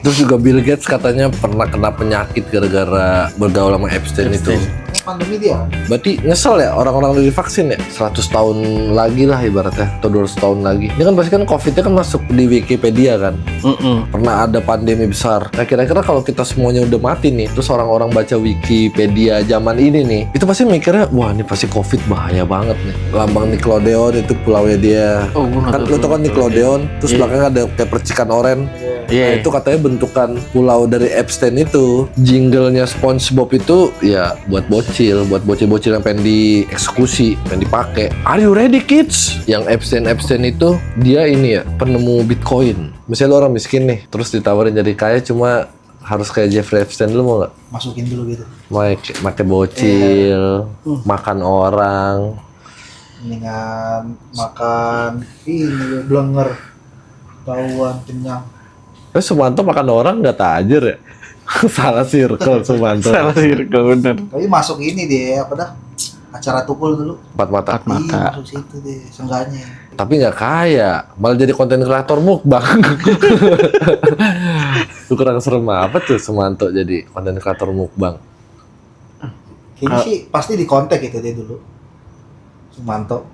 Terus juga Bill Gates katanya pernah kena penyakit gara-gara bergaul sama Epstein itu. Pandemi dia. Berarti nyesel ya orang-orang udah divaksin ya? 100 tahun lagi lah ibaratnya, atau 200 tahun lagi. Ini kan pasti kan COVID-nya kan masuk di Wikipedia kan. Pernah ada pandemi besar. Nah kira-kira kalau kita semuanya udah mati nih, terus orang-orang baca Wikipedia zaman ini nih, itu pasti mikirnya, wah ini pasti COVID bahaya banget nih. Lambang Nickelodeon itu pulaunya dia. Oh, gua Kan lu tau kan Nickelodeon, terus belakangnya ada kayak percikan oren. Nah, itu katanya bentukan pulau dari Epstein itu. Jinglenya SpongeBob itu ya buat bocil-bocil yang pengen dieksekusi, pengen dipakai. Are you ready kids? Yang Epstein itu dia ini ya penemu Bitcoin. Misalnya lu orang miskin nih, terus ditawarin jadi kaya cuma harus kayak Jeffrey Epstein, lu mau nggak? Masukin dulu gitu. Pakai bocil, makan orang. Mendingan makan ini blenger. Tahuan kenyang. Terus Sumanto makan orang nggak tajir ya? Salah circle Sumanto. Salah circle bener. Tapi masuk ini deh apa dah? Acara tukul dulu. Empat mata. Iya, masuk situ deh, seenggaknya. Tapi nggak kaya, malah jadi konten kreator mukbang. Itu kurang serem apa tuh Sumanto jadi konten kreator mukbang? Kayaknya sih pasti di kontak itu dia dulu. Sumanto.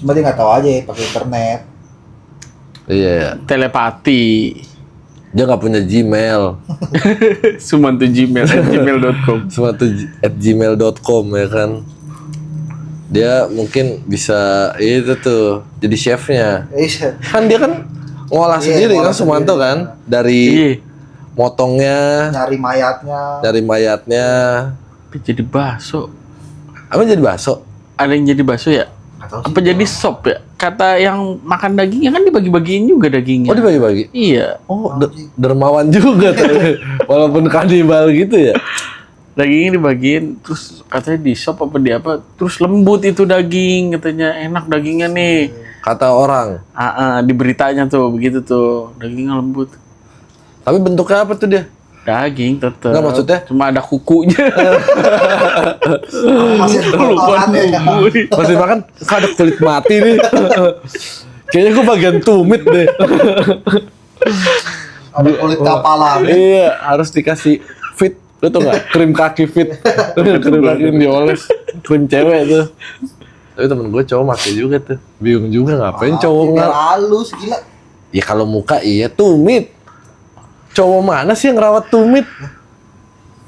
Cuma dia nggak tahu aja pakai internet. Iya, Telepati. dia nggak punya Gmail, Sumanto gmail@gmail.com. Sumanto@gmail.com ya kan. Dia mungkin bisa itu tuh jadi chefnya. Iya. Kan dia kan ngolah sendiri kan ngolah Sumanto sendiri. kan dari Iya. motongnya, Nyari mayatnya. dari mayatnya. Tapi jadi bakso. Apa jadi bakso? Ada yang jadi bakso ya? Nggak tahu sih. Apa jadi sop ya? Kata yang makan dagingnya kan dibagi-bagiin juga dagingnya. Oh dibagi-bagi? Iya. Oh, dermawan juga tuh. Walaupun kanibal gitu ya. Dagingnya dibagiin, terus katanya di sop apa di apa, terus lembut itu daging, katanya enak dagingnya nih. Kata orang. Di beritanya tuh begitu tuh, dagingnya lembut. Tapi bentuknya apa tuh dia? Daging tetep. Nggak, maksudnya? Cuma ada kukunya. Masih ada potongannya ya. Masih makan, kok ada kulit mati nih. Kayaknya gue bagian tumit deh. Ada kulit kapalan. Iya, harus dikasih fit. Lu tau gak? Krim kaki fit. Krim kaki yang dioles. Krim cewek tuh. Tapi temen gue cowok pakai juga tuh. Bingung juga ngapain cowok Biar nggak? halus gila. Ya kalau muka iya tumit. Cowok mana sih yang rawat tumit?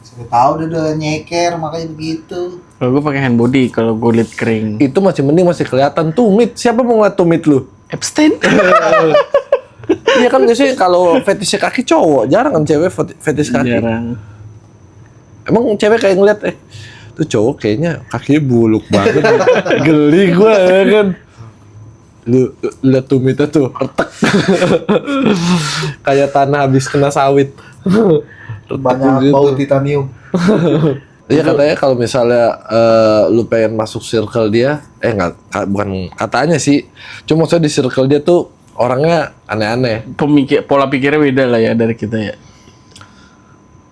Saya tahu dia udah nyeker makanya begitu. Kalau gue pakai hand body, kalau kulit kering. Itu masih mending masih kelihatan tumit. Siapa mau ngeliat tumit lu? Epstein. Iya kan biasanya kalau fetishnya kaki cowok, jarang kan cewek fetish kaki. Jarang. Emang cewek kayak ngeliat tuh cowok kayaknya kakinya buluk banget. Geli gue ya kan. Lu lihat tumitnya tuh retek. Kayak tanah habis kena sawit. Banyak bau titanium. Iya katanya kalau misalnya lu pengen masuk circle dia, bukan katanya sih, cuma maksudnya di circle dia tuh orangnya aneh-aneh. Pola pikirnya beda lah ya dari kita ya.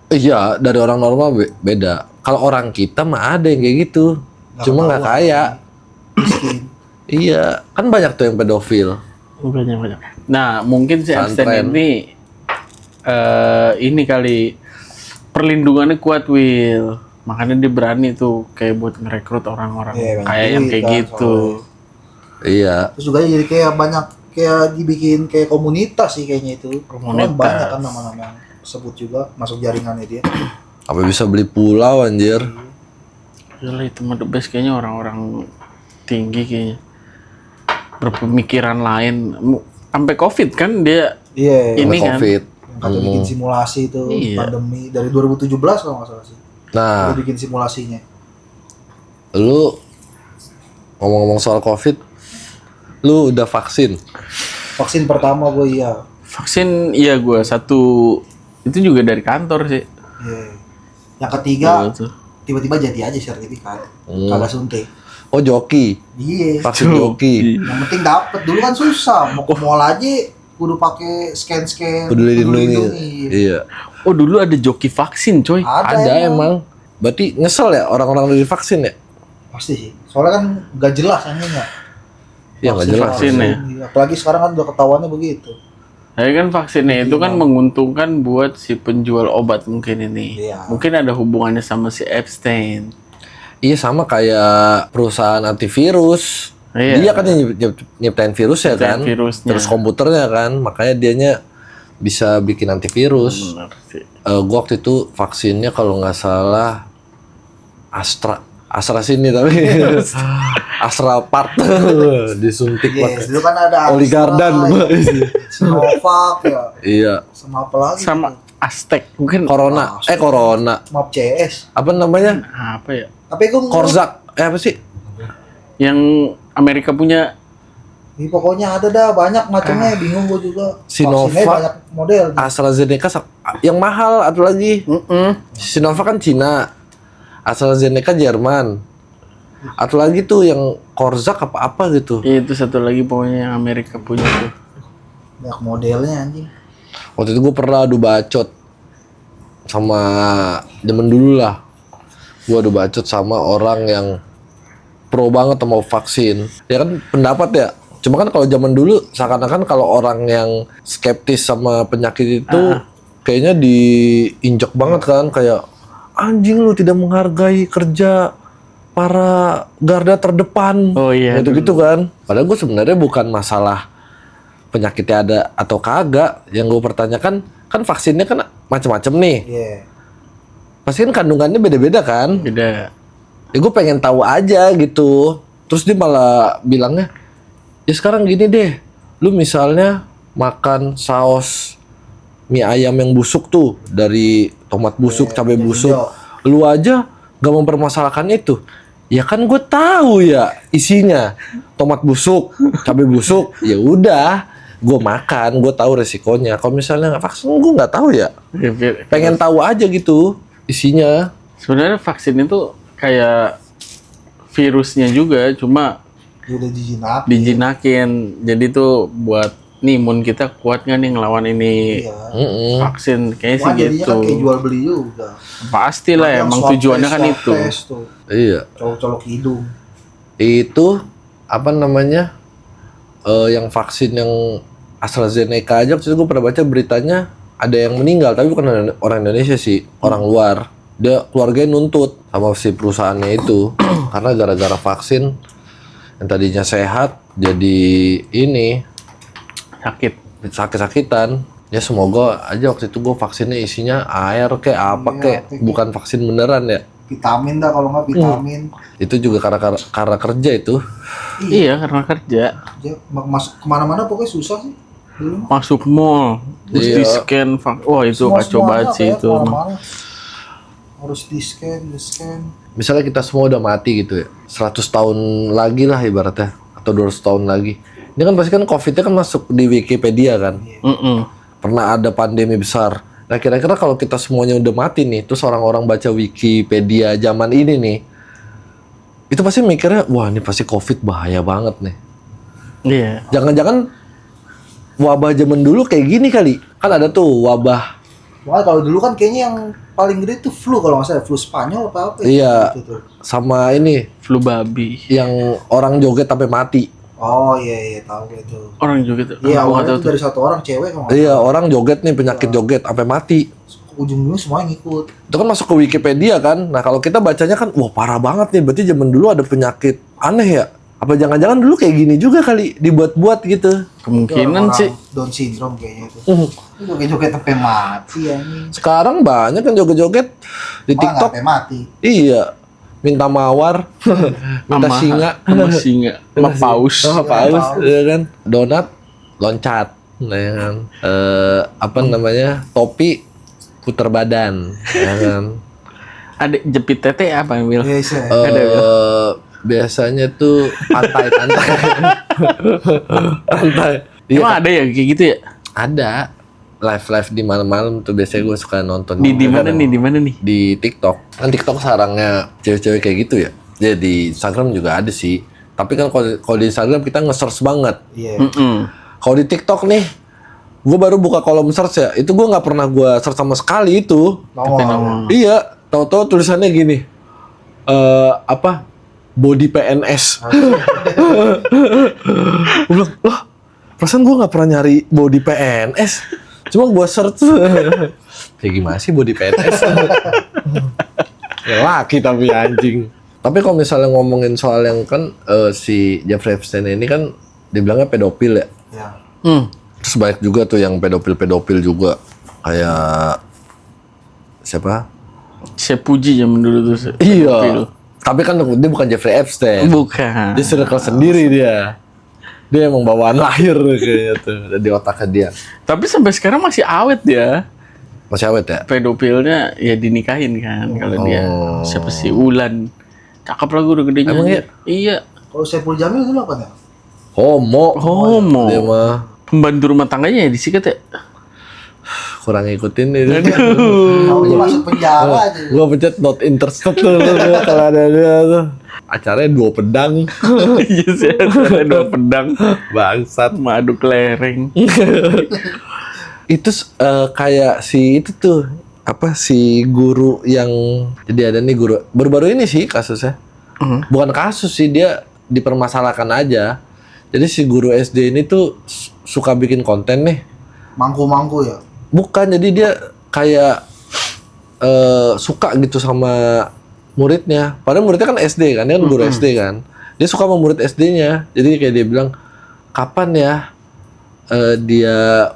Iya, dari orang normal beda. Kalau orang kita mah ada yang kayak gitu, cuma nggak kaya. Miskin. Iya, kan banyak tuh yang pedofil. Banyak. Nah, mungkin si Epstein Santren. ini kali perlindungannya kuat, Will. Makanya dia berani tuh kayak buat ngerekrut orang-orang Iya, kayak yang kayak kan, gitu. Iya. Terus juga jadi kayak banyak kayak dibikin kayak komunitas sih kayaknya itu. Komunitas. Orang banyak kan nama-nama yang sebut juga masuk jaringannya dia. Apa bisa beli pulau anjir? Yalah, itu mah the best kayaknya orang-orang tinggi kayaknya. Berpemikiran lain. Sampai COVID kan dia Iya. Ini Sama kan. COVID. Yang kata bikin simulasi itu Iya. pandemi dari 2017 kalau nggak salah sih. Nah, Dia bikin simulasinya. lu ngomong-ngomong soal COVID, lu udah vaksin? Vaksin pertama gue iya. vaksin, iya gue satu itu juga dari kantor sih. Iya. Yang ketiga Tuh. tiba-tiba jadi aja sertifikat. Kagak suntik. Oh joki, Iya. vaksin joki. Yang penting dapet. Dulu kan susah. Mau ke mall aja kudu pakai scan. Peduli lindungi. Iya. Oh dulu ada joki vaksin coy. Ada emang. Berarti nyesel ya orang-orang udah divaksin ya? Pasti sih. Soalnya kan gak jelas anehnya. Iya nggak jelas. vaksin ya. Apalagi sekarang kan udah ketahuannya begitu. Tapi kan vaksinnya itu kan menguntungkan buat si penjual obat mungkin ini. Iya. Mungkin ada hubungannya sama si Epstein. Iya sama kayak perusahaan antivirus. Iya. Dia kan yang nyiptain virus ya kan. virusnya. Terus komputernya kan, makanya dianya bisa bikin antivirus. Benar sih. Gua waktu itu vaksinnya kalau nggak salah Astra sini tapi Astra Part disuntik pakai Dulu kan ada Oligardan. Sinovac ya. Iya. Sama apa lagi? Sama Aztec mungkin. Corona. Corona. Map CS. Apa namanya? Apa ya? Tapi gue Korzak. Apa sih? Yang Amerika punya. pokoknya ada dah banyak macamnya, bingung gue juga. Sinovac. Vaksinnya banyak model. AstraZeneca yang mahal ada lagi. Sinovac kan Cina. AstraZeneca Jerman. Atau lagi tuh yang Korzak apa-apa gitu. Itu satu lagi pokoknya yang Amerika punya tuh. Banyak modelnya anjing. Waktu itu gue pernah adu bacot sama zaman dulu lah. Gue adu bacot sama orang yang pro banget sama vaksin. Ya kan pendapat ya. Cuma kan kalau zaman dulu seakan-akan kalau orang yang skeptis sama penyakit itu kayaknya diinjak banget kan, kayak anjing lu tidak menghargai kerja para garda terdepan. Oh iya. Gitu-gitu kan. Padahal gue sebenarnya bukan masalah penyakitnya ada atau kagak. Yang gue pertanyakan kan vaksinnya kan macam-macam nih. Iya. Pasti kan kandungannya beda-beda kan. Beda. Ya gue pengen tahu aja gitu. Terus dia malah bilangnya, ya sekarang gini deh, lu misalnya makan saus mie ayam yang busuk tuh, dari tomat busuk, cabai busuk, lu aja gak mempermasalahkan itu. Ya kan gue tahu ya isinya tomat busuk, cabai busuk, ya udah gue makan, gue tahu resikonya. Kalau misalnya nggak vaksin, gue nggak tahu ya. Pengen tahu aja gitu isinya. Sebenarnya vaksin itu kayak virusnya juga, cuma Udah dijinakin. Jadi tuh buat nih imun kita kuat nggak nih ngelawan ini vaksin, kayaknya sih jadinya gitu. kan kayak jual beli juga. Pasti lah, emang tujuannya kan itu. Iya. Colok-colok hidung. Itu apa namanya? Yang vaksin yang AstraZeneca aja, waktu itu gue pernah baca beritanya ada yang meninggal, tapi bukan orang Indonesia sih, orang luar. Dia keluarganya nuntut sama si perusahaannya itu karena gara-gara vaksin yang tadinya sehat jadi ini sakit-sakitan. Ya semoga aja waktu itu gue vaksinnya isinya air kayak apa kayak bukan vaksin beneran ya. Vitamin dah kalau nggak vitamin. Itu juga karena kerja itu. Iya, karena kerja. Masuk kemana-mana pokoknya susah sih. Dulu. Masuk mall, terus di scan. Wah itu kacau banget sih itu. Harus di scan. Misalnya kita semua udah mati gitu ya, 100 tahun lagi lah ibaratnya, atau 200 tahun lagi. Ini kan pasti kan COVID-nya kan masuk di Wikipedia kan. Pernah ada pandemi besar. Nah kira-kira kalau kita semuanya udah mati nih, terus orang-orang baca Wikipedia zaman ini nih, itu pasti mikirnya, wah ini pasti COVID bahaya banget nih. Iya. Jangan-jangan wabah zaman dulu kayak gini kali. Kan ada tuh wabah. Wah kalau dulu kan kayaknya yang paling gede itu flu kalau nggak salah, flu Spanyol apa Iya. Gitu. Sama ini Flu babi. yang orang joget sampai mati. Oh iya tahu itu. Orang juga tuh. Iya, Aku nggak awalnya tahu itu tuh. dari satu orang cewek kalau nggak Iya, salah. orang joget nih penyakit joget sampai mati. Ujung-ujungnya semuanya ngikut. Itu kan masuk ke Wikipedia kan. Nah, kalau kita bacanya kan wah parah banget nih. Berarti zaman dulu ada penyakit aneh ya. Apa jangan-jangan dulu kayak gini juga kali, dibuat-buat gitu. Kemungkinan Orang sih. Down syndrome kayaknya itu. Joget-joget sampai mati ya nih. Sekarang banyak kan joget-joget di TikTok. Sampai mati. Iya. Minta mawar, minta singa, sama singa, sama paus. sama paus, ya kan. Donat, loncat, nah, ya kan. Apa namanya? Topi, puter badan, ya kan. Ada jepit tete apa Mil? Yes, Biasanya tuh pantai. Iya, Emang ada ya kayak gitu ya? ada live di malam-malam tuh biasanya gue suka nonton. Di mana nih? Di mana nih? Di TikTok. Kan TikTok sarangnya cewek-cewek kayak gitu ya. Jadi di Instagram juga ada sih. Tapi kan kalau di Instagram kita nge-search banget. Iya. Kalau di TikTok nih, gue baru buka kolom search ya. Itu gue nggak pernah gue search sama sekali itu. Iya, tahu-tahu tulisannya gini. Apa? Body PNS. Gue bilang, loh, Perasaan gue nggak pernah nyari body PNS. Cuma gue search. Kayak gimana sih body PNS? Ya laki tapi anjing. Tapi kalau misalnya ngomongin soal yang kan si Jeffrey Epstein ini kan dibilangnya pedofil ya. Ya. Terus banyak juga tuh yang pedofil juga. Kayak siapa? Saya puji zaman dulu tuh. Iya. Tapi kan dia bukan Jeffrey Epstein. Bukan. Dia circle sendiri dia. Dia emang bawaan lahir kayaknya tuh di otaknya dia. Tapi sampai sekarang masih awet dia. Masih awet ya? Pedofilnya ya dinikahin kan kalau dia. Siapa sih? Ulan. Cakep lah gue udah gedenya. Emang anjir. Iya. Kalau Saiful Jamil dulu apa ya? Homo. Dia mah Pembantu rumah tangganya ya disikat ya. kurang ngikutin itu. Maunya masuk penjara aja. Gua pencet not interested tuh kalau ada dia tuh. Acaranya 2 pedang. Iya sih, ada 2 pedang. Bangsat. Madu kelereng. Itu kayak si itu tuh apa si guru yang jadi ada nih guru baru-baru ini sih kasusnya. Bukan kasus sih, dia dipermasalahkan aja. Jadi si guru SD ini tuh suka bikin konten nih. Mangku-mangku ya. Bukan, jadi dia kayak suka gitu sama muridnya. Padahal muridnya kan SD kan, dia kan guru SD kan. Dia suka sama murid SD-nya. Jadi kayak dia bilang, kapan ya dia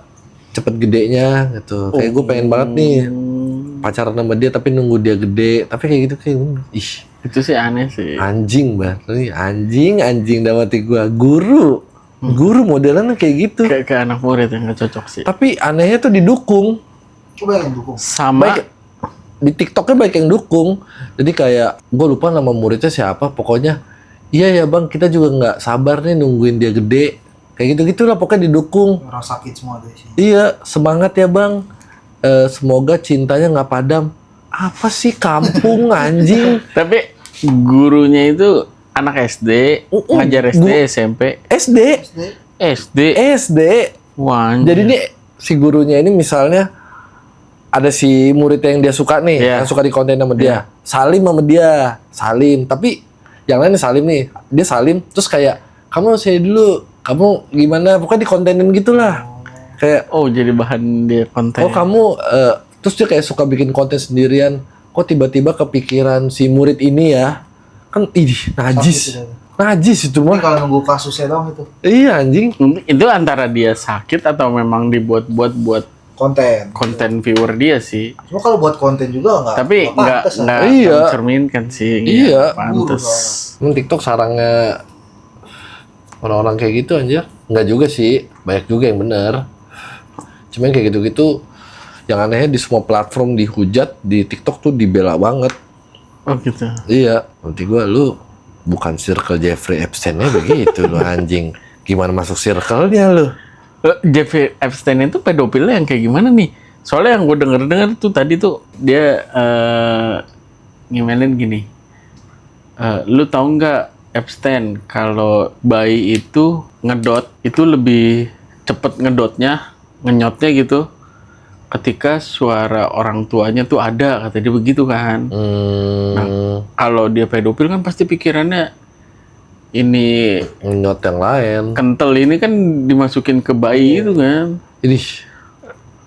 cepet gedenya gitu. Kayak gue pengen banget nih pacaran sama dia tapi nunggu dia gede. Tapi kayak gitu kayak, ih. Itu sih aneh sih. Anjing banget. Anjing dalam hati gue. Guru modelannya kayak gitu. Kayak anak murid yang gak cocok sih. Tapi anehnya tuh didukung. Coba yang dukung. Sama Baik, di TikToknya banyak yang dukung. Jadi kayak gue lupa nama muridnya siapa. Pokoknya iya ya bang, kita juga nggak sabar nih nungguin dia gede. Kayak gitu lah pokoknya didukung. Orang sakit semua deh sih. Iya, semangat ya bang. Semoga cintanya nggak padam. Apa sih kampung anjing? Tapi gurunya itu anak SD, ngajar SD, SMP. SD. SD. Wah, anjir. Jadi nih si gurunya ini misalnya ada si murid yang dia suka nih, yang suka di konten sama dia. Salim sama dia, salim. Tapi yang lain salim nih, dia salim terus kayak kamu saya dulu, kamu gimana? Pokoknya dikontenin gitulah. Kayak jadi bahan dia konten. oh kamu terus dia kayak suka bikin konten sendirian. Kok tiba-tiba kepikiran si murid ini ya? Kan najis. Najis itu Ini mah. kalau nunggu kasusnya dong itu. Iya anjing. Itu antara dia sakit atau memang dibuat-buat buat Konten viewer dia sih. Cuma kalau buat konten juga nggak. Tapi nggak Iya. mencerminkan sih. Iya. Pantes. TikTok sarangnya orang-orang kayak gitu anjir. Enggak juga sih, banyak juga yang benar. Cuman kayak gitu-gitu yang anehnya di semua platform dihujat, di TikTok tuh dibela banget. Oh gitu. Iya, nanti gua lu bukan circle Jeffrey Epstein-nya begitu lu anjing. Gimana masuk circle-nya lu? Jeffrey Epstein itu pedofilnya yang kayak gimana nih? Soalnya yang gue denger tuh tadi tuh dia ngemelin gini. Lu tahu nggak Epstein kalau bayi itu ngedot itu lebih cepet ngedotnya, ngenyotnya gitu ketika suara orang tuanya tuh ada, kata dia begitu kan. Nah, kalau dia pedofil kan pasti pikirannya ini Nyot yang lain. kental ini kan dimasukin ke bayi itu kan. Ini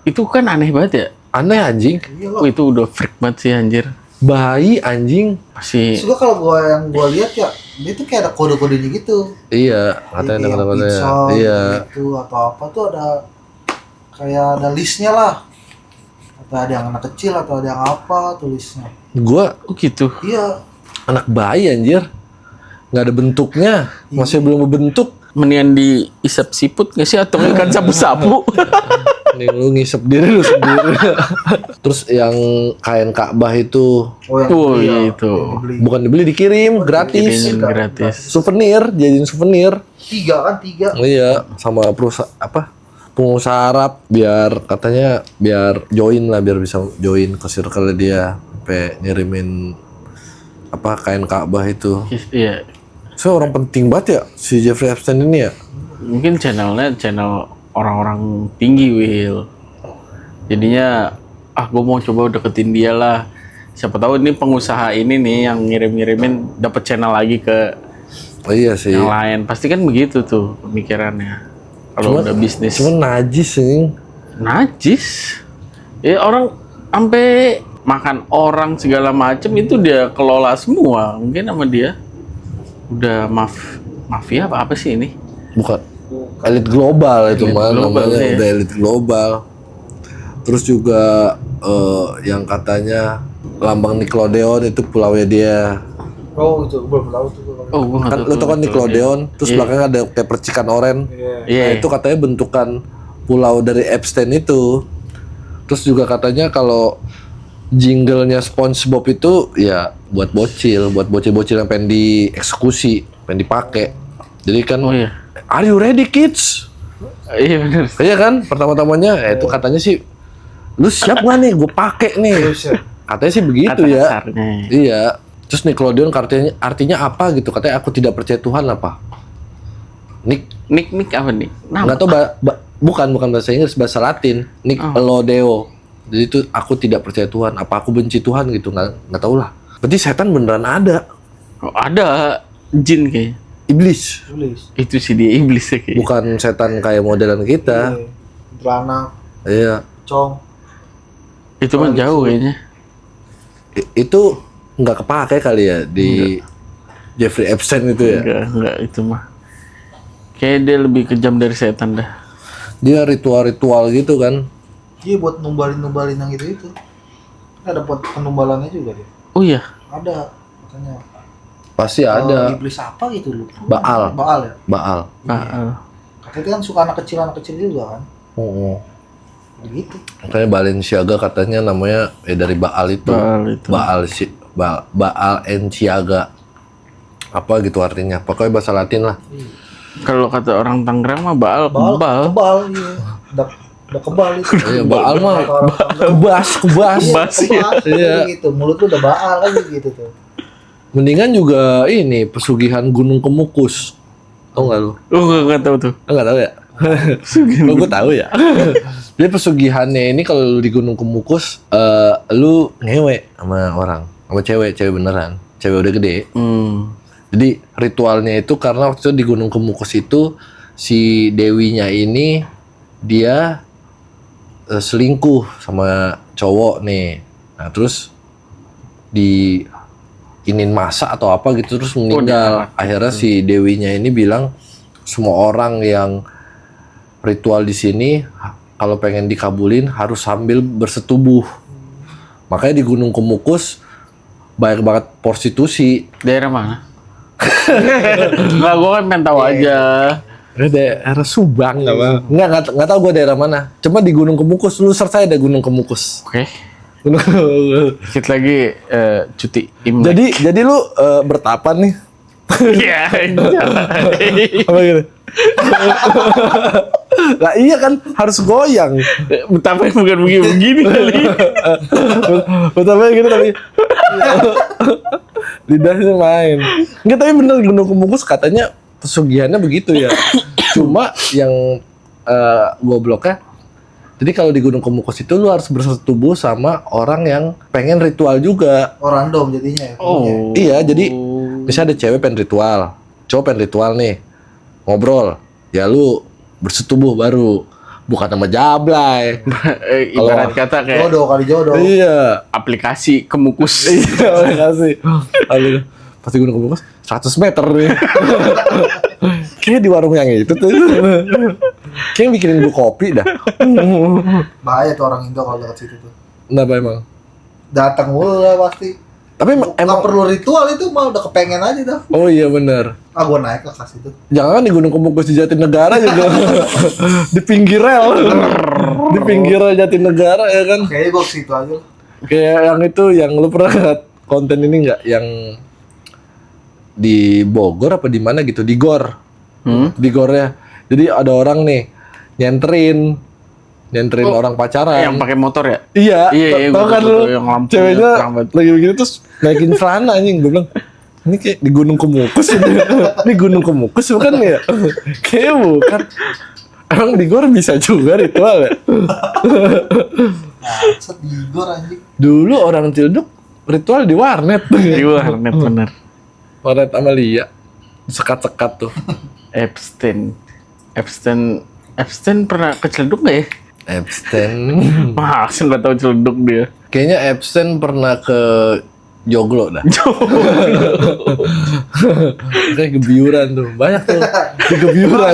Itu kan aneh banget ya. aneh anjing. Oh, itu udah freak banget sih anjir. Bayi anjing. Masih juga kalau yang gua lihat ya, dia tuh kayak ada kode-kodenya gitu. Iya, katanya ada kata-katanya. Iya. Gitu atau apa tuh ada kayak ada listnya lah. Atau ada yang anak kecil atau ada yang apa tulisnya. Gua gitu. Iya. anak bayi anjir. Nggak ada bentuknya, masih belum berbentuk. Mendingan diisap siput nggak sih atau ikan sapu-sapu? Nih lu ngisep diri lu sendiri. Terus yang kain Ka'bah itu Oh iya itu. bukan dibeli, dikirim gratis. Kirimin gratis. Souvenir, jadiin souvenir. 3. Iya, sama perusahaan pengusaha Arab biar katanya biar join lah, biar bisa join ke circle dia sampai ngirimin kain Ka'bah itu. Iya. So orang penting banget ya si Jeffrey Epstein ini ya. Mungkin channelnya channel orang-orang tinggi, Will. Jadinya gue mau coba deketin dia lah. Siapa tahu ini pengusaha ini nih yang ngirim-ngirimin dapat channel lagi ke Oh, iya sih. yang lain. Pasti kan begitu tuh pemikirannya. kalau udah bisnis. Cuman najis ini. Najis. Ya orang sampai makan orang segala macem itu dia kelola semua. Mungkin sama dia udah mafia apa sih ini? Bukan. Elit global itu Elit mah global, namanya, ya. udah elit global. Terus juga yang katanya lambang Nickelodeon itu pulaunya dia. Oh itu gue belum tahu tuh. Oh, gua nggak Kan tahu lu tau kan tuh. Nickelodeon, terus Iya. belakangnya ada kayak percikan oren. Iya. Nah, itu katanya bentukan pulau dari Epstein itu. Terus juga katanya kalau jinglenya SpongeBob itu ya buat bocil yang pengen dieksekusi, pengen dipakai. Jadi kan, Oh iya. are you ready kids? Iya benar. Iya kan, pertama-tamanya itu katanya sih, lu siap nggak nih? Gue pakai nih. Katanya sih begitu Kata ya. kasarnya. Iya. Terus Nickelodeon artinya apa gitu? Katanya aku tidak percaya Tuhan apa? Nick apa nih? Nama? Nggak tahu bukan bahasa Inggris, bahasa Latin. Nickelodeo. Jadi itu aku tidak percaya Tuhan. Apa aku benci Tuhan gitu? Nggak tahu lah. Berarti setan beneran ada. Oh, ada jin kayaknya. Iblis. Itu sih dia iblis ya kayaknya. Bukan setan kayak modelan kita. Celana, Iya. cong. Itu mah jauh kayaknya. Itu nggak kepake kali ya di Jeffrey Epstein itu ya. Enggak itu mah. Kayak dia lebih kejam dari setan dah. Dia ritual-ritual gitu kan. Iya buat numbalin yang itu. Ada buat penumbalannya juga dia. Oh iya. Ada katanya. Pasti ada. Iblis apa gitu lu? Baal. Baal ya. Baal. Katanya itu kan suka anak kecil juga kan. Oh. Begitu. Makanya Balenciaga katanya namanya dari Baal itu. Baal Enciaga. Apa gitu artinya? Pokoknya bahasa Latin lah. Kalau kata orang Tangerang mah Baal kebal. Kebal iya. Udah kebal itu. Iya, Baal mah kebas. Kebas, Iya. Iya. Gitu. Mulut lu udah baal aja gitu tuh. Mendingan juga ini pesugihan Gunung Kemukus. Tahu nggak lu? Oh nggak tahu tuh. Nggak tahu ya? Oh, gue tahu ya. Jadi pesugihannya ini kalau lu di Gunung Kemukus, lu ngewe sama orang, sama cewek beneran, cewek udah gede. Jadi ritualnya itu karena waktu itu di Gunung Kemukus itu si dewinya ini dia selingkuh sama cowok nih. Nah terus diinin masak atau apa gitu terus meninggal. Akhirnya si dewinya ini bilang semua orang yang ritual di sini kalau pengen dikabulin harus sambil bersetubuh. Makanya di Gunung Kemukus banyak banget prostitusi. Daerah mana? Nggak, gue kan pengen tahu aja. Daerah Subang nggak tahu gue daerah mana. Cuma di Gunung Kemukus, lu search aja ada Gunung Kemukus. Oke. Dikit lagi cuti Imlek. Jadi lu bertapa nih. Iya. Apa gitu? Lah iya kan harus goyang. Betapa bukan begini kali. Betapa gitu tapi lidahnya main. Enggak tapi bener Gunung Kemukus katanya pesugihannya begitu ya. Cuma yang gobloknya jadi kalau di Gunung Kemukus itu lu harus bersetubuh sama orang yang pengen ritual juga. Oh random jadinya ya. Oh. Iya, jadi misalnya ada cewek pengen ritual, cowok pengen ritual nih, ngobrol, ya lu bersetubuh baru, bukan sama jablay. Ibarat kata kayak Jodoh kali jodoh. Iya. aplikasi Kemukus. Iya, makasih. Aduh, pasti Gunung Kemukus 100 meter nih. Kayaknya di warung yang itu tuh. Kayaknya bikinin gue kopi dah. Bahaya tuh orang Indo kalau dekat situ tuh. Kenapa emang? Datang mulu lah pasti. Tapi Nggak emang perlu ritual itu mah udah kepengen aja dah. oh iya benar. Ah gua naik lah ke situ. Jangan di Gunung Kemukus di Jatinegara juga. Di pinggir rel. Di pinggir Jatinegara ya kan. Kayaknya gua ke situ aja lah. Kayak yang itu yang lu pernah lihat konten ini nggak yang di Bogor apa di mana gitu di Gor. Di Gornya. Jadi ada orang nih nyenterin orang pacaran. Yang pakai motor ya? Iya. Iya, Tau gua kan tahu lu tuh, yang lampunya ceweknya terang banget. lagi begini terus naikin celana anjing. Gue bilang ini kayak di Gunung Kemukus ini. Ini Gunung Kemukus bukan ya? Kayaknya bukan. Emang di Gor bisa juga ritual ya? Set di gor anjing. Dulu orang Cilduk ritual di warnet. Di warnet bener. Warnet Amalia. Sekat-sekat tuh. Epstein Epstein pernah keceleduk nggak ya? Epstein. Masa nggak tahu celeduk dia. Kayaknya Epstein pernah ke joglo dah. Kayak gebiuran tuh. Banyak tuh. Di gebiuran.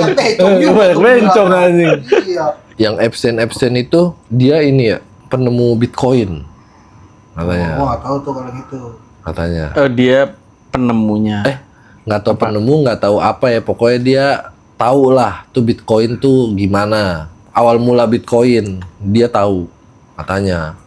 Banyak bencong anjing. Iya. Yang Epstein itu dia ini ya penemu Bitcoin katanya. Gua nggak tahu tuh kalau gitu. Katanya. Dia penemunya. Nggak tahu penemu, nggak tahu apa ya. Pokoknya dia tahu lah tuh Bitcoin tuh gimana. Awal mula Bitcoin dia tahu katanya.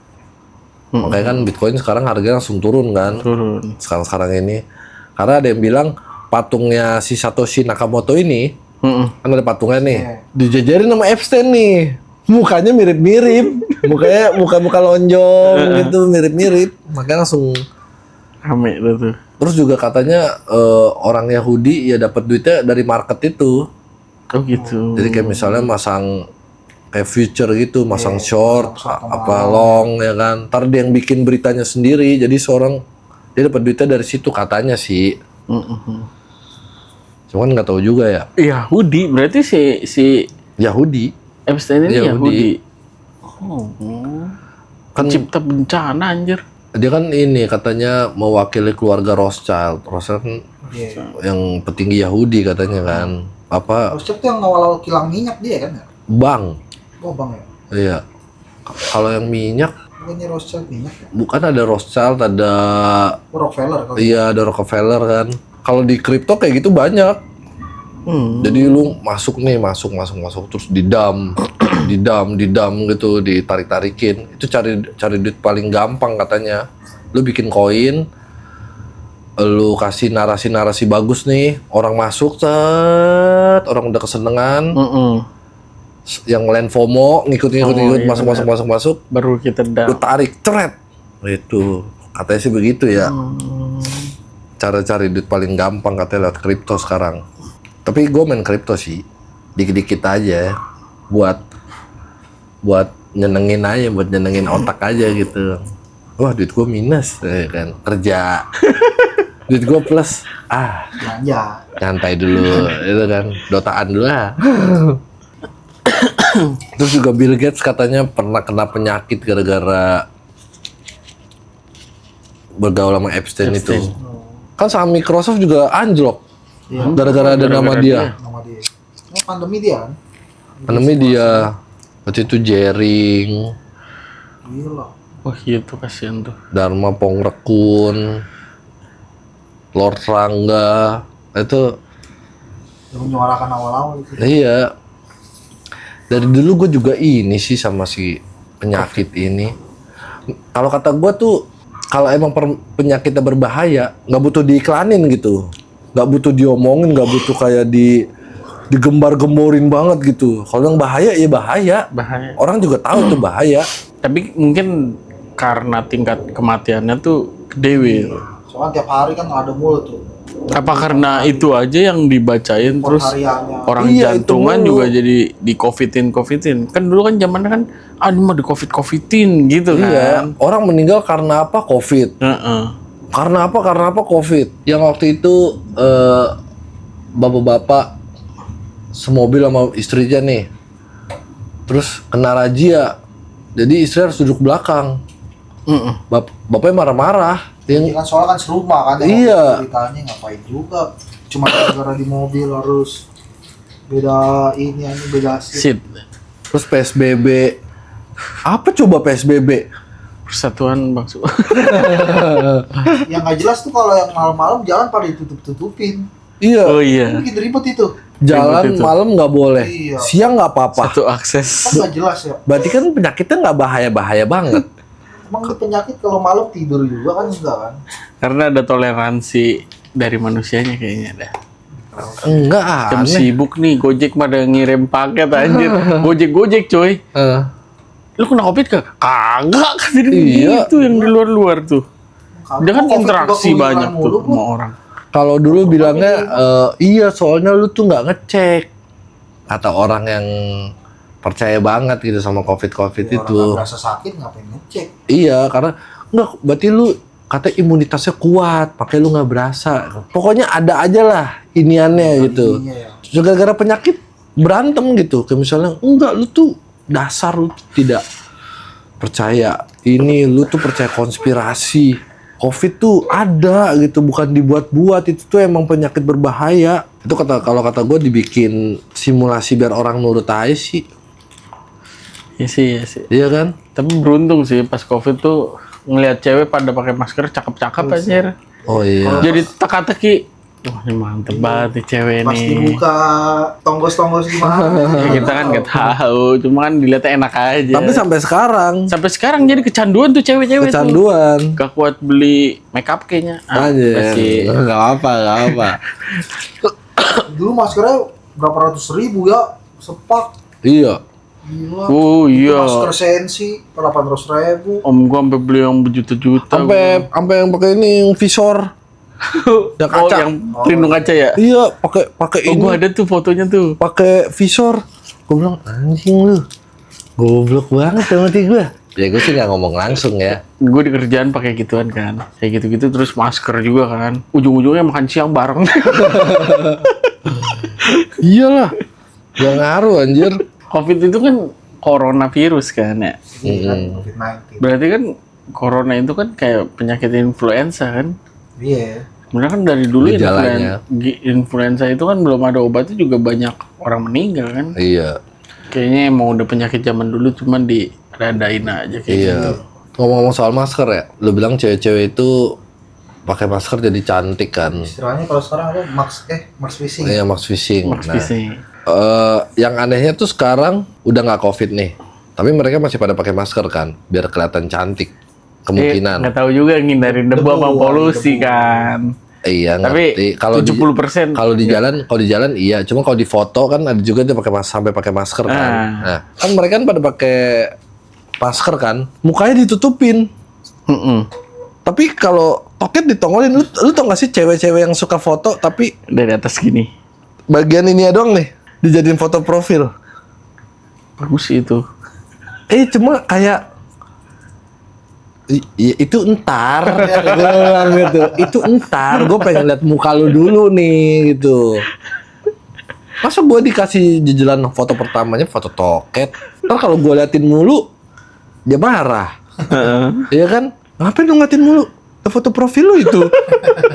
Makanya kan Bitcoin sekarang harganya langsung turun kan. Turun. Sekarang ini. Karena ada yang bilang patungnya si Satoshi Nakamoto ini kan ada patungnya nih. Dijajarin sama Epstein nih. Mukanya mirip-mirip. Mukanya muka-muka lonjong gitu, mirip-mirip. Makanya langsung Rame tuh. terus juga katanya orang Yahudi ya dapat duitnya dari market itu. Oh gitu. Jadi kayak misalnya masang kayak future gitu, masang short, apa long ya kan. Ntar dia yang bikin beritanya sendiri. Jadi dia dapat duitnya dari situ katanya sih. Cuman nggak tahu juga ya. Yahudi berarti si Yahudi. Epstein ini Yahudi. Oh. Kan Cipta bencana anjir. dia kan ini katanya mewakili keluarga Rothschild. Rothschild kan yang petinggi Yahudi katanya kan. Apa? Rothschild tuh yang awal-awal kilang minyak dia kan ya? Bank. Oh bang ya? Iya. Kalau yang minyak Bukannya Rothschild minyak ya? bukan ada Rothschild, ada Rockefeller kalau iya ada Rockefeller kan. Kalau di kripto kayak gitu banyak. Jadi lu masuk terus didam gitu, ditarik-tarikin. Itu cari duit paling gampang katanya. Lu bikin koin, lu kasih narasi bagus nih, orang masuk, orang udah kesenengan. Yang lain FOMO ngikut masuk Baru kita lu tarik ceret itu katanya sih begitu ya. Cara cari duit paling gampang katanya lewat kripto sekarang. Tapi gue main kripto sih dikit-dikit aja buat nyenengin otak aja gitu. Wah duit gue minus kan kerja. Duit gue plus belanja. nyantai dulu itu kan, dotaan dulu lah. Terus juga Bill Gates katanya pernah kena penyakit gara-gara bergaul sama Epstein itu. Kan sama Microsoft juga anjlok. Gara-gara ada nama dia. Nama dia. Oh, pandemi dia kan? Pandemi dia. Waktu itu Jering, Gila. Wah gitu kasihan tuh. Dharma Pongrekun, Lord Rangga. Itu Yang menyuarakan awal-awal itu. iya. Dari dulu gue juga ini sih sama si penyakit ini. Kalau kata gue tuh, kalau emang penyakitnya berbahaya, nggak butuh diiklanin gitu, nggak butuh diomongin, nggak butuh kayak digembar-gemborin banget gitu. Kalau yang bahaya ya bahaya. Orang juga tahu tuh bahaya. Tapi mungkin karena tingkat kematiannya tuh gede Wil. Soalnya tiap hari kan ada mulu tuh. Apa karena itu aja yang dibacain terus Hariannya. orang Iya, jantungan itu mulu. juga jadi di covidin. Kan dulu kan zamannya kan ini mah di covidin gitu Iya, kan. orang meninggal karena apa? COVID. Karena apa? COVID. Yang waktu itu bapak-bapak semobil sama istrinya nih. Terus kena razia. Jadi istri harus duduk belakang. Bapaknya marah-marah. Kan soalnya kan serumah kan. Iya. Ceritanya ngapain juga. Cuma gara-gara di mobil harus beda Sit. Terus PSBB. Apa coba PSBB? Persatuan Bangsa. Yang nggak jelas tuh kalau yang malam-malam jalan pada ditutup-tutupin. Iya. Oh iya. Bikin ribet itu. Jalan Ribet itu. malam nggak boleh. Iya. Siang nggak apa-apa. Satu akses. Kan nggak jelas ya. Berarti kan penyakitnya nggak bahaya-bahaya banget. Emang ini penyakit kalau malam tidur juga kan enggak kan? Karena ada toleransi dari manusianya kayaknya dah. Enggak Jam aneh. sibuk nih, Gojek pada ngirim paket anjir. Gojek coy. Lu kena covid kagak? Kagak kan jadi Iya. gitu yang di luar tuh. Dia kan Covid interaksi juga banyak keluyuran tuh mulu, sama orang. Kalau dulu bilangnya iya soalnya lu tuh nggak ngecek. Kata orang yang percaya banget gitu sama covid Ya, itu. orang nggak berasa sakit ngapain ngecek? Iya karena nggak berarti lu kata imunitasnya kuat, pakai lu nggak berasa. Pokoknya ada aja lah iniannya gitu. Iya ya. Juga gara-gara penyakit berantem gitu. Kayak misalnya, enggak, lu tuh dasar lu tuh tidak percaya ini, lu tuh percaya konspirasi. COVID tuh ada gitu, bukan dibuat-buat. Itu tuh emang penyakit berbahaya. Itu kalau kata gue dibikin simulasi biar orang nurut aja sih. Iya sih. Iya kan? Tapi beruntung sih pas COVID tuh ngelihat cewek pada pakai masker cakep-cakep anjir. Oh iya. Jadi teka-teki. Wah, ini mantep banget nih cewek Pas nih. dibuka tonggos-tonggos gimana. Ya, kita kan nggak tahu, cuma kan dilihatnya enak aja. Tapi sampai sekarang jadi kecanduan tuh cewek-cewek tuh. kecanduan. Gak kuat beli make up kayaknya. Anjir. Enggak apa. Dulu maskernya berapa ratus ribu ya, sepak. Iya. Gila. Oh iya. Masker Sensi 800.000. Om gua sampai beli yang berjuta-juta. Sampai yang pakai ini yang visor. Yang Oh, kaca. yang pelindung kaca ya? Iya, pakai Oh, ini. gua ada tuh fotonya tuh. Pakai visor. Gue bilang, anjing lu. Goblok banget sama gue. Ya gue sih nggak ngomong langsung ya. Gue di kerjaan pakai gituan kan. Kayak gitu-gitu terus masker juga kan. Ujung-ujungnya makan siang bareng. Iyalah. Gak ngaruh anjir. COVID itu kan coronavirus kan ya. Ini kan COVID-19. Berarti kan corona itu kan kayak penyakit influenza kan. Iya. Sebenarnya kan dari dulu Gejalanya. influenza itu kan belum ada obatnya juga banyak orang meninggal kan. Iya. Kayaknya emang udah penyakit zaman dulu cuman diradain aja kayak Iya. gitu. Ngomong-ngomong soal masker ya, lu bilang cewek-cewek itu pakai masker jadi cantik kan? Istilahnya kalau sekarang ada Max Fishing. Iya, max fishing. Max Nah, Fishing. yang anehnya tuh sekarang udah nggak COVID nih, tapi mereka masih pada pakai masker kan, biar kelihatan cantik. Kemungkinan. Nggak tahu juga ngindarin debu sama Debu, polusi debu. kan. Iya, Tapi ngerti. Kalau 70% kalau di jalan iya. Cuma kalau di foto kan ada juga dia sampai pakai masker kan. Ah. Nah, kan mereka kan pada pakai masker kan, mukanya ditutupin. Mm-mm. Tapi kalau toket ditongolin, lu tau gak sih cewek-cewek yang suka foto tapi Dari atas gini. bagian ini ya doang nih dijadiin foto profil. Bagus sih itu. Cuma kayak itu entar gue bilang gitu. Itu entar, gue pengen lihat muka lu dulu nih gitu. Masa gue dikasih jajalan foto pertamanya foto toket, ntar kalau gue liatin mulu dia marah. Iya kan? Ngapain lu ngeliatin mulu? Foto profil lu itu.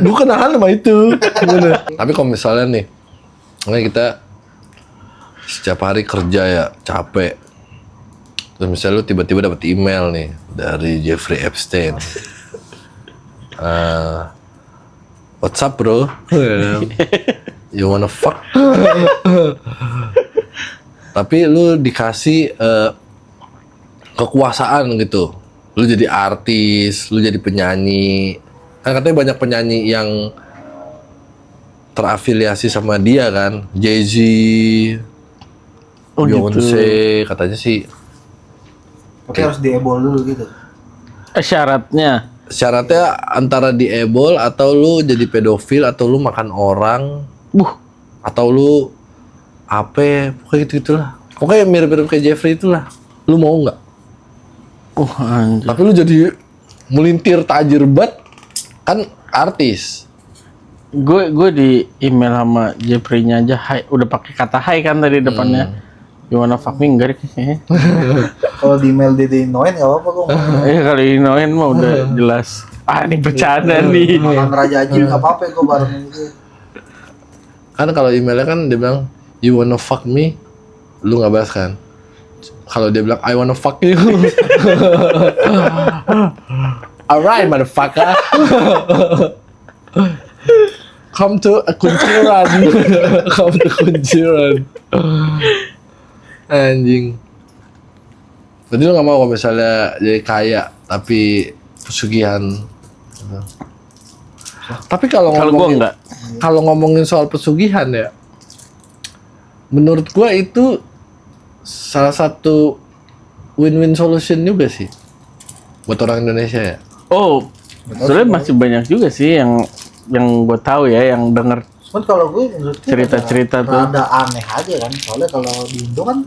Gue kenalan sama itu. Gimana? Tapi kalau misalnya nih, kita setiap hari kerja ya capek. Terus misalnya lu tiba-tiba dapat email nih dari Jeffrey Epstein. What's up bro? You wanna fuck? Tapi lu dikasih kekuasaan gitu. Lu jadi artis, lu jadi penyanyi. Kan katanya banyak penyanyi yang terafiliasi sama dia kan. Jay-Z, Oh, Beyonce, katanya sih. Tapi harus di-ebol dulu gitu. Syaratnya Syaratnya antara diebol atau lu jadi pedofil atau lu makan orang, atau lu apa, pokoknya gitu-gitulah. Pokoknya mirip-mirip kayak Jeffrey itulah. Lu mau nggak? anjir. Tapi lu jadi melintir tajir banget, kan artis. Gue di email sama Jeffrey-nya aja hai, udah pakai kata hai kan tadi depannya. You wanna fuck me enggak deh kayaknya. Kalau di email Dede Noen nggak apa-apa kok. Kalau inoin mah udah jelas. Ini bercanda nih. Makan Raja Ajil nggak apa-apa kok bareng itu. Kan kalau emailnya kan dia bilang you wanna fuck me, lu nggak balas kan. Kalau dia bilang I wanna fuck you, alright motherfucker, come to a kunciran, come to kunciran. Anjing. Berarti lu nggak mau kalau misalnya jadi kaya tapi pesugihan. Tapi kalau Kalau gue ngomongin enggak. kalau ngomongin soal pesugihan ya, menurut gua itu salah satu win-win solution juga sih buat orang Indonesia ya. Oh, sebenarnya masih banyak juga sih yang gue tahu ya, yang denger Cuman kalau gue menurut gue cerita-cerita tuh. rada aneh aja kan. Soalnya kalau di Indo kan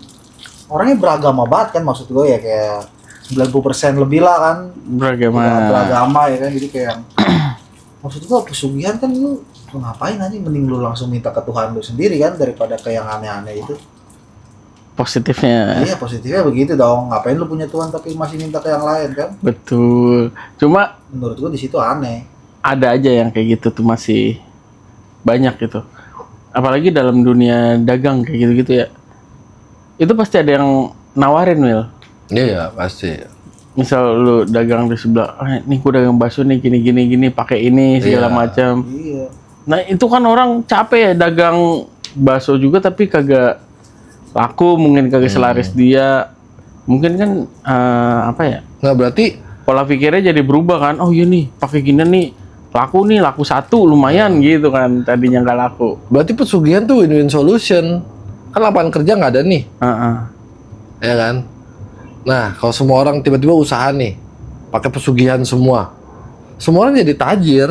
orangnya beragama banget kan, maksud gue ya kayak 90% lebih lah kan. beragama. Ya, beragama ya kan, jadi kayak maksud gua pesugihan kan lu ngapain aja, mending lu langsung minta ke Tuhan lu sendiri kan daripada ke yang aneh-aneh itu. positifnya. Iya, positifnya begitu dong. Ngapain lu punya Tuhan tapi masih minta ke yang lain kan? Betul. Cuma Menurut gua di situ aneh. ada aja yang kayak gitu tuh masih banyak gitu. Apalagi dalam dunia dagang kayak gitu-gitu ya. Itu pasti ada yang nawarin, Will. Iya, pasti. Misal lu dagang di sebelah, nih gua dagang bakso nih gini pakai ini segala Iya. macam. Iya. Nah, itu kan orang capek ya dagang bakso juga tapi kagak laku, mungkin kagak selaris dia. Mungkin kan apa ya? Nah, berarti Pola pikirnya jadi berubah kan. Oh iya nih, pakai gini nih laku satu lumayan gitu kan, tadinya nggak laku. pesugihan tuh win-win solution. Kan lapangan kerja nggak ada nih, Heeh. ya kan? Nah, kalau semua orang tiba-tiba usaha nih, pakai pesugihan semua orang jadi tajir.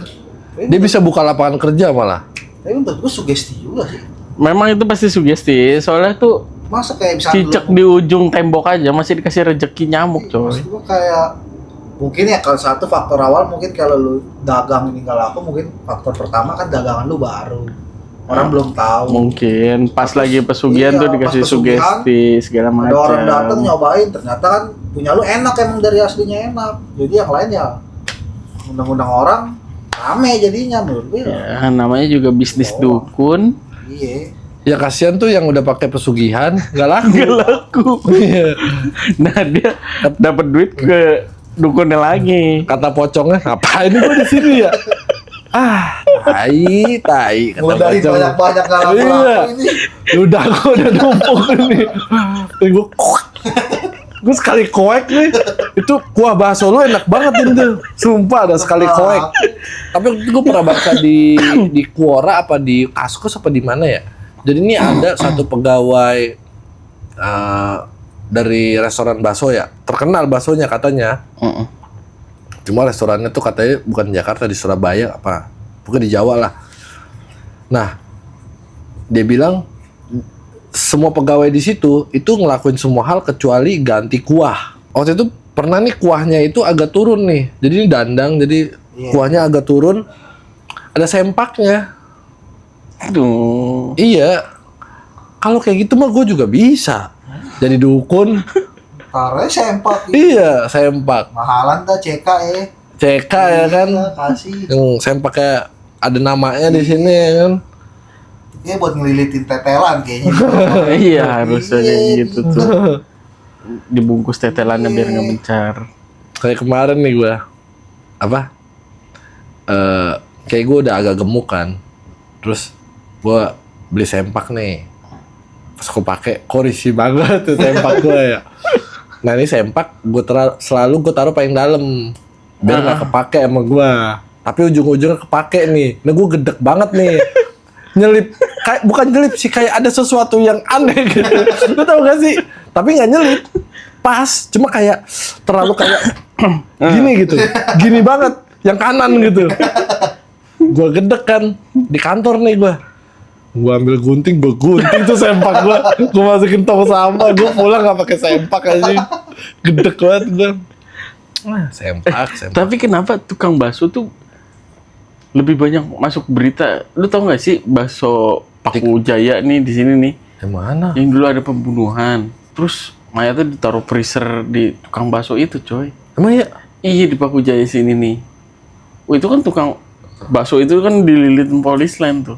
Dia bisa buka lapangan kerja malah. Tapi menurut gua sugesti juga sih. Memang itu pasti sugesti, soalnya tuh Masa kayak bisa cicak di ujung tembok aja masih dikasih rezeki nyamuk coy. Maksud gua kayak mungkin ya kalau satu faktor awal mungkin kalau lu dagang ini nggak laku mungkin faktor pertama kan dagangan lu baru orang belum tahu. Mungkin pas lagi pesugihan Iya, tuh dikasih pas pesugihan, sugesti segala Ada macam. orang datang nyobain ternyata kan punya lu enak emang dari aslinya enak. Jadi yang lain ya undang-undang orang rame jadinya menurut gue. Ya, namanya juga bisnis Oh. dukun. Iya. Ya kasihan tuh yang udah pakai pesugihan nggak laku. Nggak laku. Iya. Nah dia dapat duit ke dukunnya lagi. Kata pocongnya, ngapain gue di sini ya? Tai kata Modalin pocong. banyak-banyak nggak Iya. laku ini. Udah gue udah numpuk nih. Gue sekali koek nih. Itu kuah bakso lu enak banget itu. Sumpah ada sekali koek. Tapi gue pernah baca di Quora apa di Kaskus apa di mana ya. Jadi ini ada satu pegawai dari restoran bakso ya. Terkenal baksonya katanya. Cuma restorannya tuh katanya bukan di Jakarta, di Surabaya apa. Pokoknya di Jawa lah. Nah, dia bilang semua pegawai di situ itu ngelakuin semua hal kecuali ganti kuah. Waktu itu pernah nih kuahnya itu agak turun nih. Jadi ini dandang, jadi Iya. kuahnya agak turun. Ada sempaknya. Aduh. Iya. Kalau kayak gitu mah gue juga bisa. Jadi dukun. Taruhnya sempak. Iya, sempak. Mahalan dah CK ya. CK ya kan. Iya, kasih. Yang sempaknya ada namanya di sini ya kan. Ini buat ngelilitin tetelan kayaknya. Iya harusnya kayak Iya, gitu tuh. Dibungkus tetelannya biar nggak mencar. Kayak kemarin nih gue. Apa? Kayak gue udah agak gemuk kan. Terus gue beli sempak nih. Pas gue pakai, kok risih banget tuh sempak gue ya. Nah ini sempak gue selalu gue taruh paling dalam biar nggak kepake sama gue. Tapi ujung-ujungnya kepake nih. Nah gue gedek banget nih. Nyelip, kayak bukan nyelip sih, kayak ada sesuatu yang aneh gitu. Lu tau gak sih? Tapi nggak nyelip. Pas, cuma kayak terlalu kayak gini gitu. Gini banget, yang kanan gitu. Gue gedek kan di kantor nih gue. Gue ambil gunting tuh sempak gue. Gue masukin tong sampah, gue pulang gak pakai sempak aja. Gedek banget gue. Sempak. Tapi kenapa tukang bakso tuh lebih banyak masuk berita? Lu tau gak sih bakso Paku Jaya nih di sini nih? Yang mana? Yang dulu ada pembunuhan. Terus mayatnya ditaruh freezer di tukang bakso itu, coy. Emang ya? Iya di Paku Jaya sini nih. Itu kan tukang bakso itu kan dililitin polis lain tuh.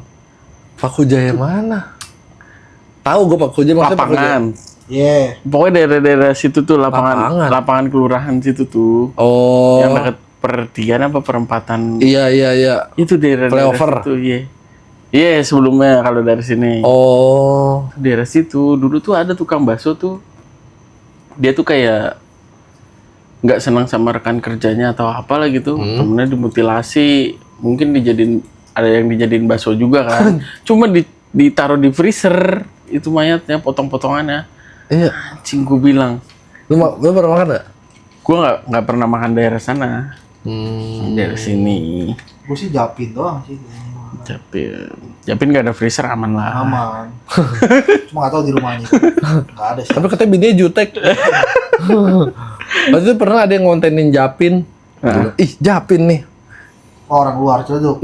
Paku Jaya mana? Tahu gue Paku Jaya maksudnya Paku Jaya. Lapangan. Iya. Pokoknya daerah-daerah situ tuh Lapangan. lapangan kelurahan situ tuh. Oh. Yang dekat pertigaan apa perempatan. Iya. Itu daerah-daerah Flyover. situ, iya. Iya, sebelumnya kalau dari sini. Oh. Daerah situ dulu tuh ada tukang bakso tuh. Dia tuh kayak nggak senang sama rekan kerjanya atau apalah gitu. Temennya dimutilasi, mungkin ada yang dijadiin bakso juga kan. Cuma ditaruh di freezer itu mayatnya, potong-potongannya. Iya. Anjing gue bilang. Lu pernah makan gak? Gue nggak pernah makan daerah sana. Daerah sini. Gue sih Japin doang sih. Japin nggak ada freezer, aman lah. Aman. Cuma nggak tahu di rumahnya. Nggak ada sih. Tapi katanya bininya jutek. Waktu itu pernah ada yang ngontenin Japin. Ih, Japin nih. Oh, orang luar tuh.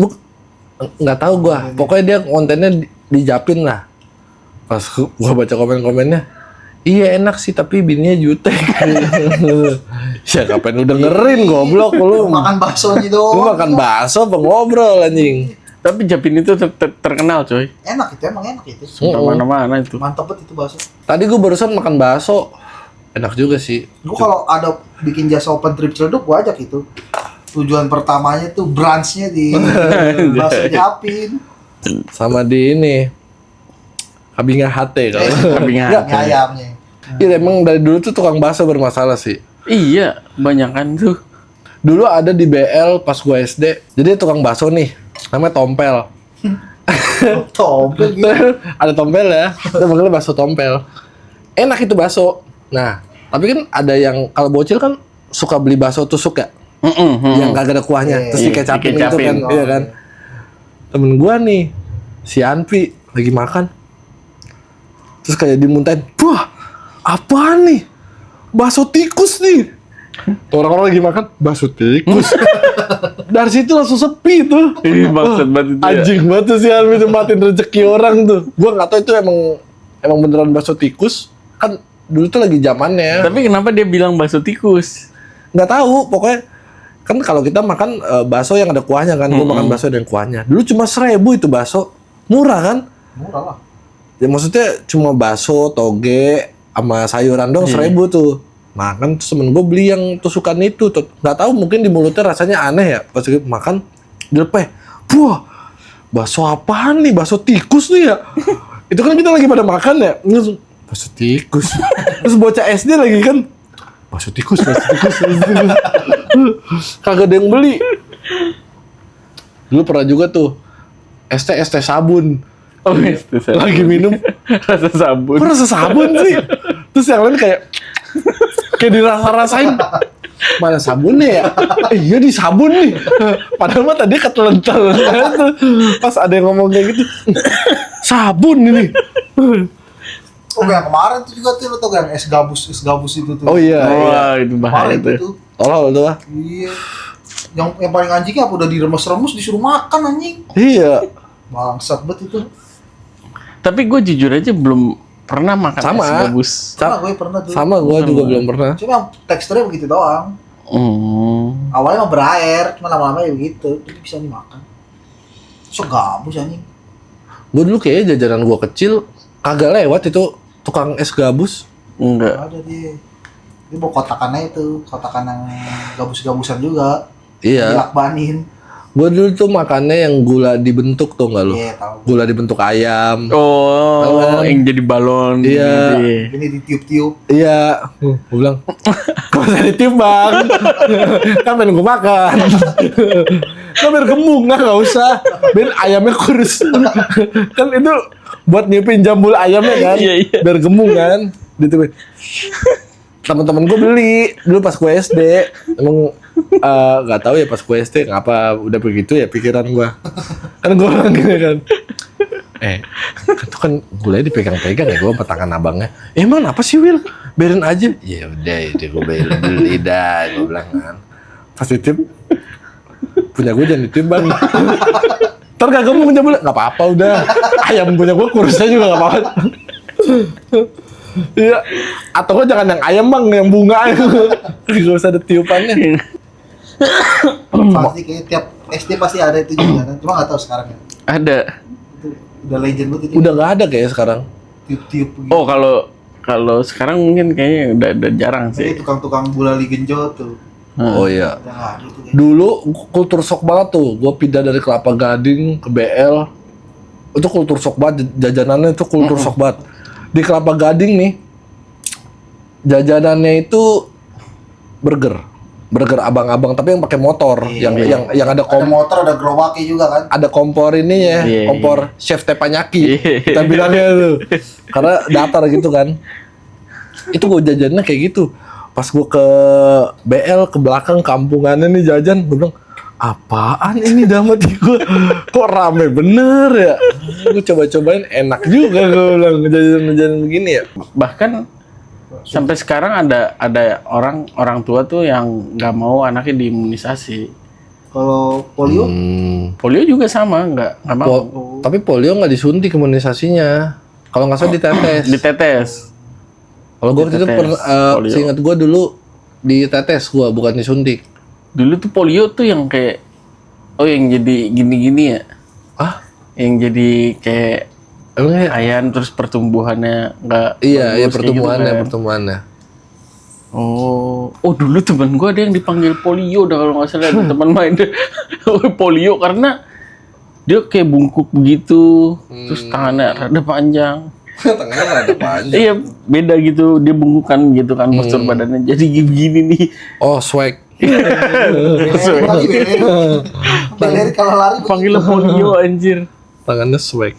Nggak tahu gua. Pokoknya dia kontennya di Japin lah. Pas gua baca komen-komennya, Iya enak sih tapi bininya jutek. Ya kapan lu dengerin goblok lu. Makan baksonya doang. Lu makan bakso apa ngobrol anjing. Tapi Japin itu terkenal coy. Enak itu, emang enak itu. Mana-mana itu. Mantep banget itu bakso. Tadi gue barusan makan bakso. Enak juga sih. Gue kalau ada bikin jasa open trip Ciledug, gue ajak itu. Tujuan pertamanya tuh brunch-nya di bakso Japin. Sama di ini. Kabinga HT kalau. Kabinga Enggak, HT. Ayamnya. Iya emang dari dulu tuh tukang bakso bermasalah sih. Iya, banyakan tuh. Dulu ada di BL pas gue SD. Jadi tukang bakso nih, namanya Tompel. Tompel gitu. Ada tompel ya, kita panggilnya bakso tompel. Enak itu bakso. Nah, tapi kan ada yang kalau bocil kan suka beli bakso tusuk ya, yang kagak ada kuahnya, Iya, terus iya, dikecapin itu dikecapin. kan, iya kan. Temen gua nih, si Anpi lagi makan, terus kayak dimuntahin, wah, apaan nih? Bakso tikus nih. Orang-orang lagi makan bakso tikus. Dari situ langsung sepi tuh. Ih, maksud banget itu ya. Anjing banget tuh si Almi tuh matiin rezeki orang tuh. Gua nggak tahu itu emang beneran bakso tikus. Kan dulu tuh lagi zamannya. Tapi kenapa dia bilang bakso tikus? Nggak tahu, pokoknya kan kalau kita makan bakso yang ada kuahnya kan, gua makan bakso dengan kuahnya. Dulu cuma 1.000 itu bakso. Murah kan? Murah lah. Ya maksudnya cuma bakso, toge, sama sayuran dong 1.000 tuh. Makan terus temen gue beli yang tusukan itu tuh. Nggak tahu mungkin di mulutnya rasanya aneh ya. Pas gue makan dilepeh. Wah, bakso apaan nih? Bakso tikus nih ya. Itu kan kita lagi pada makan ya. Terus, bakso tikus. Terus bocah SD lagi kan. Bakso tikus, bakso tikus. Kagak ada yang beli. Dulu pernah juga tuh ST sabun. Oh, itu saya. Lagi minum Rasa sabun. kok rasa sabun sih? Terus yang lain kayak dirasa-rasain. Mana sabunnya ya? Iya di sabun nih. Padahal mah tadi ketelan-telan. Pas ada yang ngomong kayak gitu. Sabun ini. Oh, yang kemarin tuh juga tuh lo tau gak yang es gabus itu tuh. Oh iya. Wah, itu bahaya Kemarin tuh. tuh. Tolol tuh ah. Iya. Yang paling anjingnya apa udah diremes-remes disuruh makan anjing. Iya. Bangsat banget itu. Tapi gue jujur aja belum pernah makan Sama. es gabus. Pernah gue pernah tuh. Sama gua juga belum pernah. Cuma teksturnya begitu doang. Awalnya mah berair, cuma lama-lama ya begitu. Jadi bisa dimakan. So gabus anjing. Gua dulu kayaknya jajanan gua kecil kagak lewat itu tukang es gabus. Enggak. Ada dia. Dia bawa kotakannya itu, kotakan yang gabus-gabusan juga. Iya. Dilakbanin. Gua dulu tuh makannya yang gula dibentuk tuh nggak lu? Iya, tahu. Gula dibentuk ayam. Oh, yang jadi balon. Iya. gitu. Ini ditiup-tiup. Iya, gue bilang, kok usah ditiup bang, kan pengen gue makan. Kan biar gemuk, nggak usah, biar ayamnya kurus. Kan itu buat nyiupin jambul ayamnya kan, Iya, iya. biar gemuk kan. Ditiupin. Teman-teman gue beli dulu pas gue SD, emang nggak tahu ya pas gue SD ngapa udah begitu ya pikiran gue. Kan gue bilang gini kan. Itu kan gulanya dipegang-pegang ya gue sama tangan abangnya. Emang apa sih Will? Biarin aja. Ya udah itu gue beli dah, gue bilang kan. Pas ditip, punya gue jangan ditip bang. Ntar kagak mau punya nggak apa-apa udah. Ayam punya gue kurusnya juga nggak apa-apa. Iya. Atau gue jangan yang ayam bang, yang bunga. Gak usah ada tiupannya. Pasti kayak tiap SD pasti ada itu juga kan. Cuma nggak tahu sekarang ya. Ada. Itu udah legend banget itu. Udah nggak ada kayaknya sekarang. Tiup-tiup gitu. Oh, kalau sekarang mungkin kayaknya udah jarang Ini sih. tukang-tukang gulali genjot tuh. Oh iya. Udah nggak ada itu kayak. Dulu kultur shock banget tuh. Gue pindah dari Kelapa Gading ke BL. Itu kultur shock banget. Jajanannya itu kultur shock banget. Di Kelapa Gading nih, jajanannya itu burger abang-abang tapi yang pakai motor, Iya. yang ada Ada motor, ada gerobaknya juga kan. ada kompor ininya, Iya, kompor chef teppanyaki. Iya. Kita bilangnya tuh. Karena datar gitu kan. Itu gue jajannya kayak gitu. Pas gue ke BL ke belakang kampungannya nih jajan, gue bilang, apaan ini damat gue? Kok rame bener ya? Gue coba-cobain enak juga gue bilang jajan-jajan begini ya. Bahkan sampai sekarang ada orang tua tuh yang nggak mau anaknya diimunisasi. Kalau polio, Polio juga sama, nggak mau. Tapi polio nggak disuntik imunisasinya. Kalau nggak salah ditetes. Ditetes. Kalau gue itu Ditetes, polio. seingat gue dulu ditetes gue, bukan disuntik. Dulu tuh polio tuh yang kayak yang jadi gini-gini ya. Ah, Yang jadi kayak emangnya? ayan terus pertumbuhannya nggak Iya, bagus kayak gitu kan. pertumbuhannya. Oh dulu teman gua ada yang dipanggil polio dah kalau nggak salah ada teman main deh. Polio karena dia kayak bungkuk begitu, terus tangannya rada panjang. Tangannya ada panjang. Iya beda gitu, dia bungkukan gitu kan postur badannya jadi gini nih. Oh, swag. Beleri kalau lari Panggilnya polio anjir. Tangannya swag.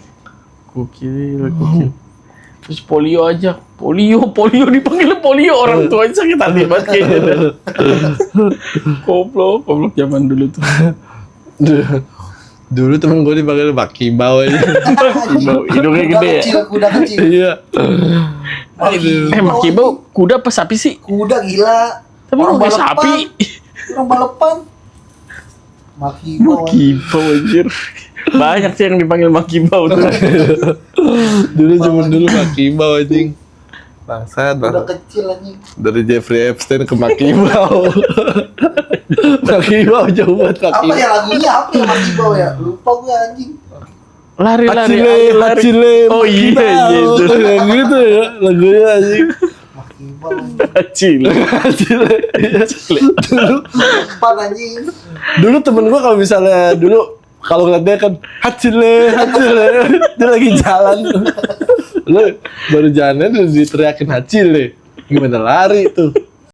Gokil. Terus polio aja, polio dipanggilnya polio, orang tuanya sakit hati banget kayaknya. Goblok zaman dulu tuh. Dulu temen gue dipanggil Bakibau aja. Hidungnya gede ya. kuda kecil. Iya. Makibau kuda apa sapi sih? Kuda gila. Tapi Orang kayak balapan. sapi. Orang balapan. Makibau. Makibau anjir. Banyak sih yang dipanggil Makibau tuh. Dulu zaman dulu Bakibau anjing. Bangsat Kuda banget. kecil anjing. Dari Jeffrey Epstein ke Bakibau. Bakibau jauh banget Apa Bakibau. ya lagunya apa ya Makibau ya? Lupa gue anjing. Lari. Hacile, Oh iya itu. gitu. Yang gitu ya lagunya anjing. Makibau. Hacile. Dulu, Depan anjing. dulu temen gue kalau misalnya dulu kalau ngeliat dia kan Hacile, dia lagi jalan. Lu baru jalannya udah diteriakin Hacile. Gimana lari tuh?